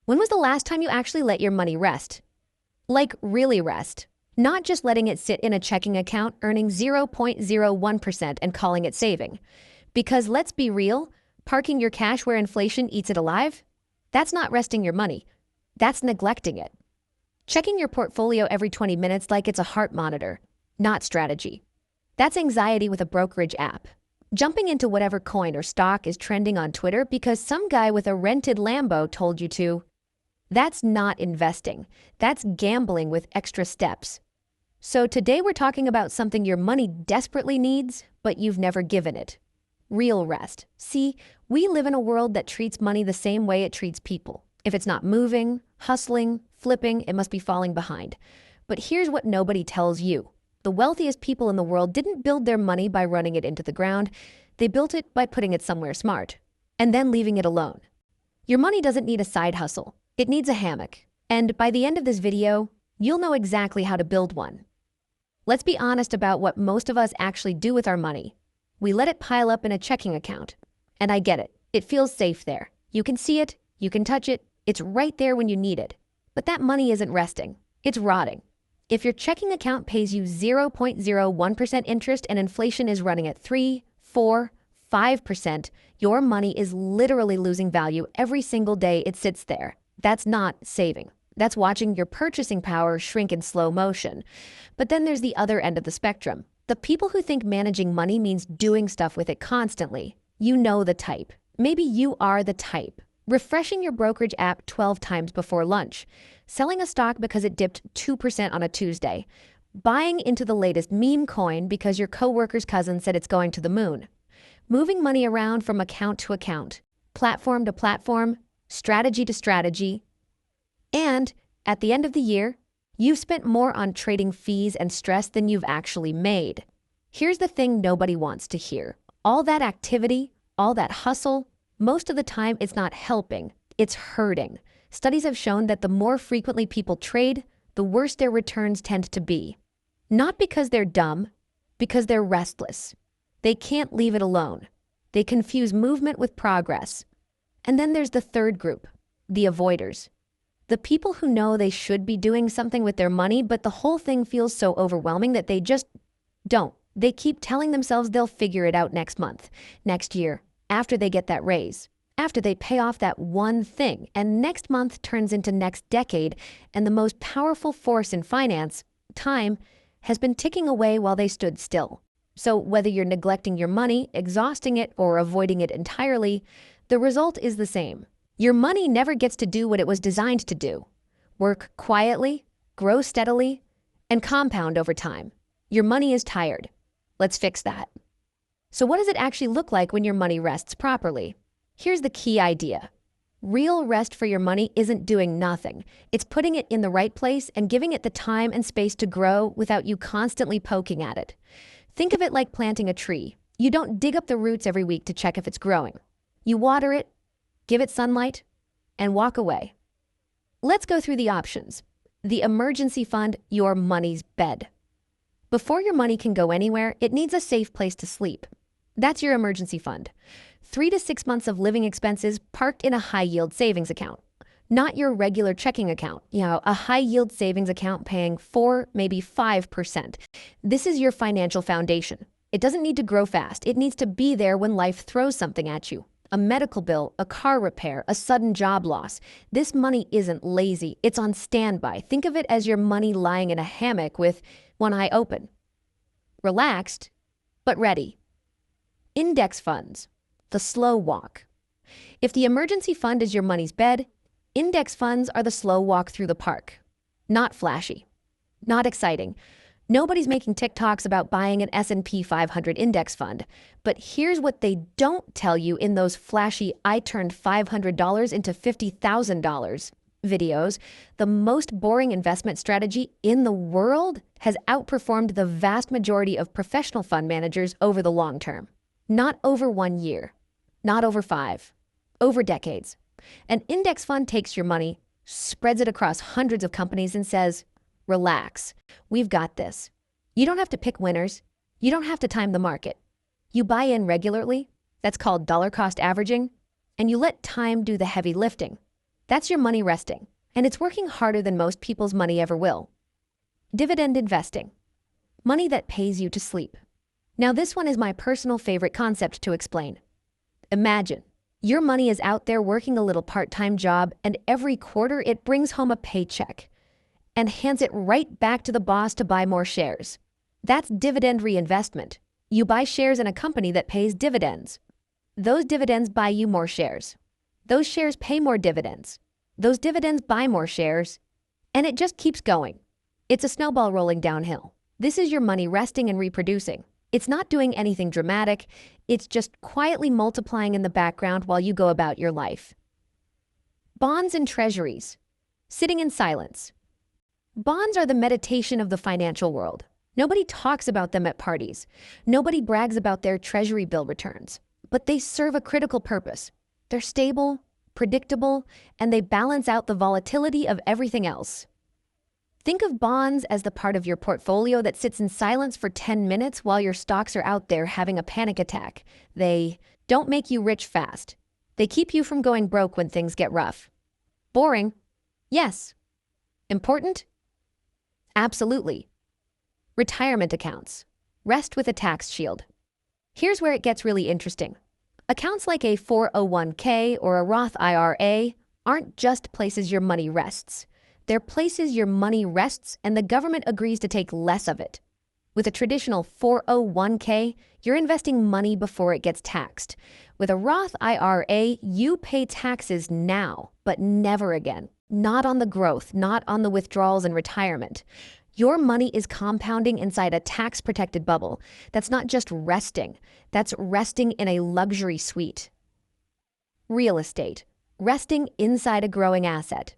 When was the last time you actually let your money rest? Like really rest. Not just letting it sit in a checking account earning 0.01% and calling it saving. Because let's be real, parking your cash where inflation eats it alive? That's not resting your money. That's neglecting it. Checking your portfolio every 20 minutes like it's a heart monitor. Not strategy. That's anxiety with a brokerage app. Jumping into whatever coin or stock is trending on Twitter because some guy with a rented Lambo told you to. That's not investing. That's gambling with extra steps. So today we're talking about something your money desperately needs, but you've never given it. Real rest. See, we live in a world that treats money the same way it treats people. If it's not moving, hustling, flipping, it must be falling behind. But here's what nobody tells you. The wealthiest people in the world didn't build their money by running it into the ground. They built it by putting it somewhere smart and then leaving it alone. Your money doesn't need a side hustle. It needs a hammock. And by the end of this video, you'll know exactly how to build one. Let's be honest about what most of us actually do with our money. We let it pile up in a checking account. And I get it. It feels safe there. You can see it. You can touch it. It's right there when you need it. But that money isn't resting. It's rotting. If your checking account pays you 0.01% interest and inflation is running at 3, 4, 5%, your money is literally losing value every single day it sits there. That's not saving. That's watching your purchasing power shrink in slow motion. But then there's the other end of the spectrum. The people who think managing money means doing stuff with it constantly. You know the type. Maybe you are the type. Refreshing your brokerage app 12 times before lunch. Selling a stock because it dipped 2% on a Tuesday. Buying into the latest meme coin because your coworker's cousin said it's going to the moon. Moving money around from account to account. Platform to platform. Strategy to strategy. And at the end of the year, you've spent more on trading fees and stress than you've actually made. Here's the thing nobody wants to hear. All that activity, all that hustle, most of the time it's not helping, it's hurting. Studies have shown that the more frequently people trade, the worse their returns tend to be. Not because they're dumb, because they're restless. They can't leave it alone. They confuse movement with progress. And then there's the third group, the avoiders. The people who know they should be doing something with their money, but the whole thing feels so overwhelming that they just don't. They keep telling themselves they'll figure it out next month, next year, after they get that raise, after they pay off that one thing, and next month turns into next decade, and the most powerful force in finance, time, has been ticking away while they stood still. So whether you're neglecting your money, exhausting it, or avoiding it entirely, the result is the same. Your money never gets to do what it was designed to do. Work quietly, grow steadily, and compound over time. Your money is tired. Let's fix that. So what does it actually look like when your money rests properly? Here's the key idea. Real rest for your money isn't doing nothing. It's putting it in the right place and giving it the time and space to grow without you constantly poking at it. Think of it like planting a tree. You don't dig up the roots every week to check if it's growing. You water it, give it sunlight, and walk away. Let's go through the options. The emergency fund, your money's bed. Before your money can go anywhere, it needs a safe place to sleep. That's your emergency fund. 3 to 6 months of living expenses parked in a high-yield savings account. Not your regular checking account, a high-yield savings account paying 4, maybe 5%. This is your financial foundation. It doesn't need to grow fast. It needs to be there when life throws something at you. A medical bill, a car repair, a sudden job loss. This money isn't lazy. It's on standby. Think of it as your money lying in a hammock with one eye open. Relaxed, but ready. Index funds, the slow walk. If the emergency fund is your money's bed, index funds are the slow walk through the park. Not flashy, not exciting. Nobody's making TikToks about buying an S&P 500 index fund. But here's what they don't tell you in those flashy I turned $500 into $50,000 videos. The most boring investment strategy in the world has outperformed the vast majority of professional fund managers over the long term. Not over 1 year, not over 5, over decades. An index fund takes your money, spreads it across hundreds of companies and says, relax, we've got this. You don't have to pick winners. You don't have to time the market. You buy in regularly, that's called dollar cost averaging, and you let time do the heavy lifting. That's your money resting, and it's working harder than most people's money ever will. Dividend investing. Money that pays you to sleep. Now this one is my personal favorite concept to explain. Imagine, your money is out there working a little part-time job, and every quarter it brings home a paycheck and hands it right back to the boss to buy more shares. That's dividend reinvestment. You buy shares in a company that pays dividends. Those dividends buy you more shares. Those shares pay more dividends. Those dividends buy more shares. And it just keeps going. It's a snowball rolling downhill. This is your money resting and reproducing. It's not doing anything dramatic. It's just quietly multiplying in the background while you go about your life. Bonds and treasuries. Sitting in silence. Bonds are the meditation of the financial world. Nobody talks about them at parties. Nobody brags about their treasury bill returns. But they serve a critical purpose. They're stable, predictable, and they balance out the volatility of everything else. Think of bonds as the part of your portfolio that sits in silence for 10 minutes while your stocks are out there having a panic attack. They don't make you rich fast. They keep you from going broke when things get rough. Boring? Yes. Important? Absolutely. Retirement accounts. Rest with a tax shield. Here's where it gets really interesting. Accounts like a 401k or a Roth IRA aren't just places your money rests. They're places your money rests and the government agrees to take less of it. With a traditional 401k, you're investing money before it gets taxed. With a Roth IRA, you pay taxes now, but never again. Not on the growth, not on the withdrawals and retirement. Your money is compounding inside a tax-protected bubble. That's not just resting. That's resting in a luxury suite. Real estate. Resting inside a growing asset.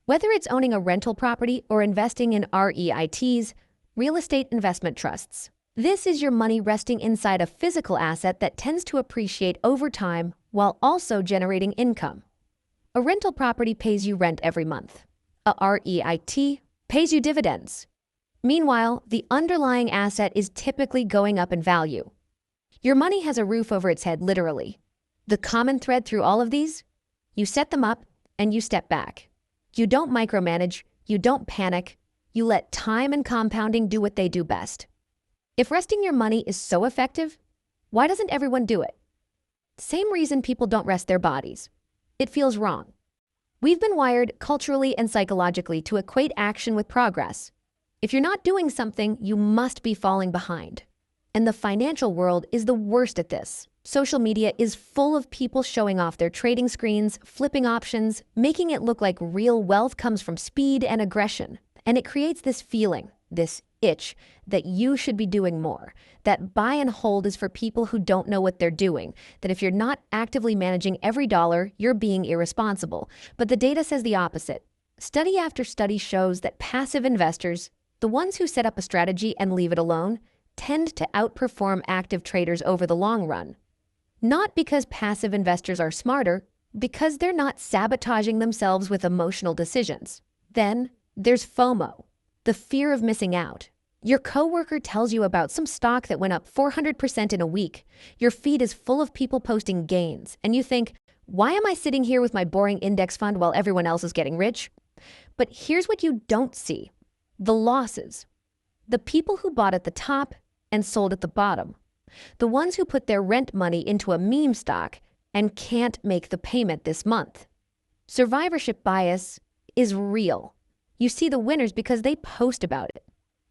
Whether it's owning a rental property or investing in REITs, real estate investment trusts. This is your money resting inside a physical asset that tends to appreciate over time while also generating income. A rental property pays you rent every month. A REIT pays you dividends. Meanwhile, the underlying asset is typically going up in value. Your money has a roof over its head, literally. The common thread through all of these? You set them up and you step back. You don't micromanage, you don't panic, you let time and compounding do what they do best. If resting your money is so effective, why doesn't everyone do it? Same reason people don't rest their bodies. It feels wrong. We've been wired culturally and psychologically to equate action with progress. If you're not doing something, you must be falling behind. And the financial world is the worst at this. Social media is full of people showing off their trading screens, flipping options, making it look like real wealth comes from speed and aggression. And it creates this feeling, this itch, that you should be doing more, that buy and hold is for people who don't know what they're doing, that if you're not actively managing every dollar, you're being irresponsible. But the data says the opposite. Study after study shows that passive investors, the ones who set up a strategy and leave it alone, tend to outperform active traders over the long run. Not because passive investors are smarter, because they're not sabotaging themselves with emotional decisions. Then there's FOMO, the fear of missing out. Your coworker tells you about some stock that went up 400% in a week. Your feed is full of people posting gains, and you think, why am I sitting here with my boring index fund while everyone else is getting rich? But here's what you don't see. The losses. The people who bought at the top and sold at the bottom. The ones who put their rent money into a meme stock and can't make the payment this month. Survivorship bias is real. You see the winners because they post about it.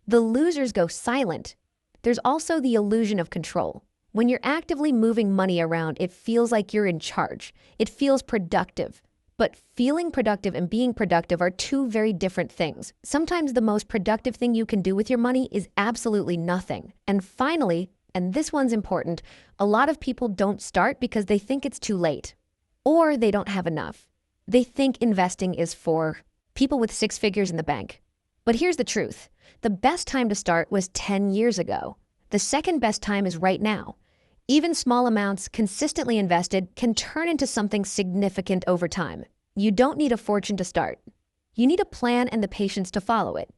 The losers go silent. There's also the illusion of control. When you're actively moving money around, it feels like you're in charge. It feels productive. But feeling productive and being productive are two very different things. Sometimes the most productive thing you can do with your money is absolutely nothing. And finally, and this one's important, a lot of people don't start because they think it's too late. Or they don't have enough. They think investing is for people with 6 figures in the bank. But here's the truth. The best time to start was 10 years ago. The second best time is right now. Even small amounts consistently invested can turn into something significant over time. You don't need a fortune to start. You need a plan and the patience to follow it.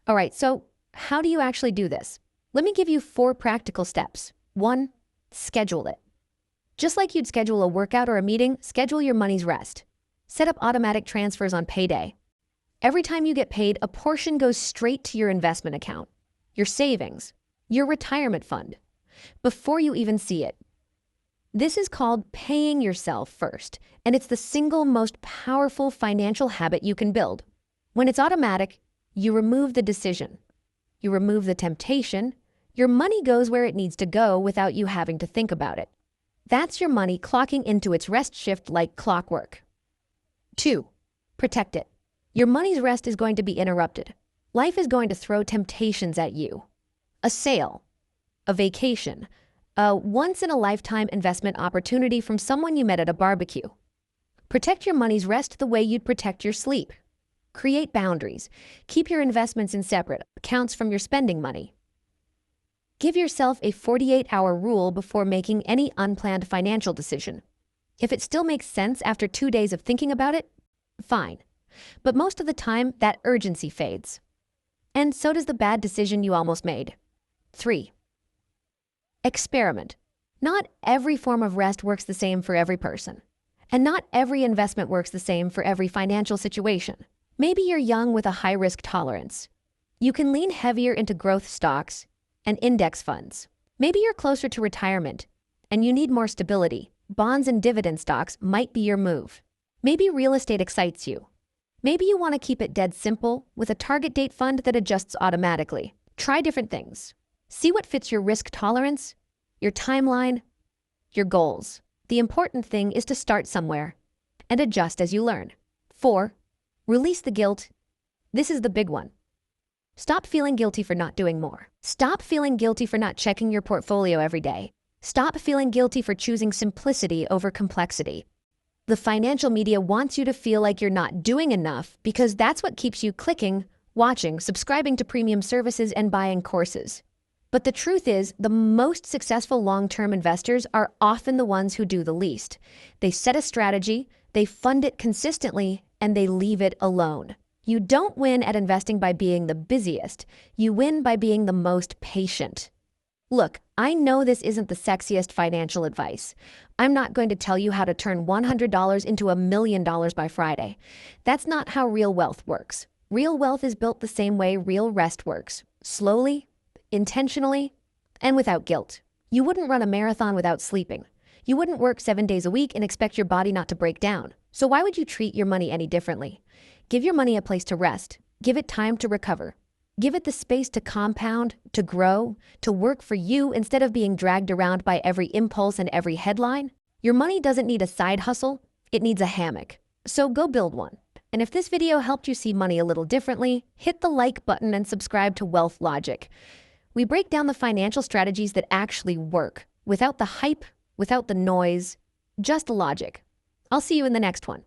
All right, so how do you actually do this? Let me give you 4 practical steps. 1, schedule it. Just like you'd schedule a workout or a meeting, schedule your money's rest. Set up automatic transfers on payday. Every time you get paid, a portion goes straight to your investment account, your savings, your retirement fund, before you even see it. This is called paying yourself first, and it's the single most powerful financial habit you can build. When it's automatic, you remove the decision. You remove the temptation. Your money goes where it needs to go without you having to think about it. That's your money clocking into its rest shift like clockwork. 2. Protect it. Your money's rest is going to be interrupted. Life is going to throw temptations at you. A sale, a vacation, a once-in-a-lifetime investment opportunity from someone you met at a barbecue. Protect your money's rest the way you'd protect your sleep. Create boundaries. Keep your investments in separate accounts from your spending money. Give yourself a 48-hour rule before making any unplanned financial decision. If it still makes sense after 2 days of thinking about it, fine. But most of the time, that urgency fades. And so does the bad decision you almost made. 3. Experiment. Not every form of rest works the same for every person. And not every investment works the same for every financial situation. Maybe you're young with a high-risk tolerance. You can lean heavier into growth stocks and index funds. Maybe you're closer to retirement and you need more stability. Bonds and dividend stocks might be your move. Maybe real estate excites you. Maybe you want to keep it dead simple with a target date fund that adjusts automatically. Try different things. See what fits your risk tolerance, your timeline, your goals. The important thing is to start somewhere and adjust as you learn. 4. Release the guilt. This is the big one. Stop feeling guilty for not doing more. Stop feeling guilty for not checking your portfolio every day. Stop feeling guilty for choosing simplicity over complexity. The financial media wants you to feel like you're not doing enough because that's what keeps you clicking, watching, subscribing to premium services, and buying courses. But the truth is, the most successful long-term investors are often the ones who do the least. They set a strategy, they fund it consistently, and they leave it alone. You don't win at investing by being the busiest. You win by being the most patient. Look, I know this isn't the sexiest financial advice. I'm not going to tell you how to turn $100 into $1 million by Friday. That's not how real wealth works. Real wealth is built the same way real rest works. Slowly, intentionally, and without guilt. You wouldn't run a marathon without sleeping. You wouldn't work 7 days a week and expect your body not to break down. So why would you treat your money any differently? Give your money a place to rest. Give it time to recover. Give it the space to compound, to grow, to work for you instead of being dragged around by every impulse and every headline. Your money doesn't need a side hustle, it needs a hammock. So go build one. And if this video helped you see money a little differently, hit the like button and subscribe to Wealth Logic. We break down the financial strategies that actually work, without the hype, without the noise, just logic. I'll see you in the next one.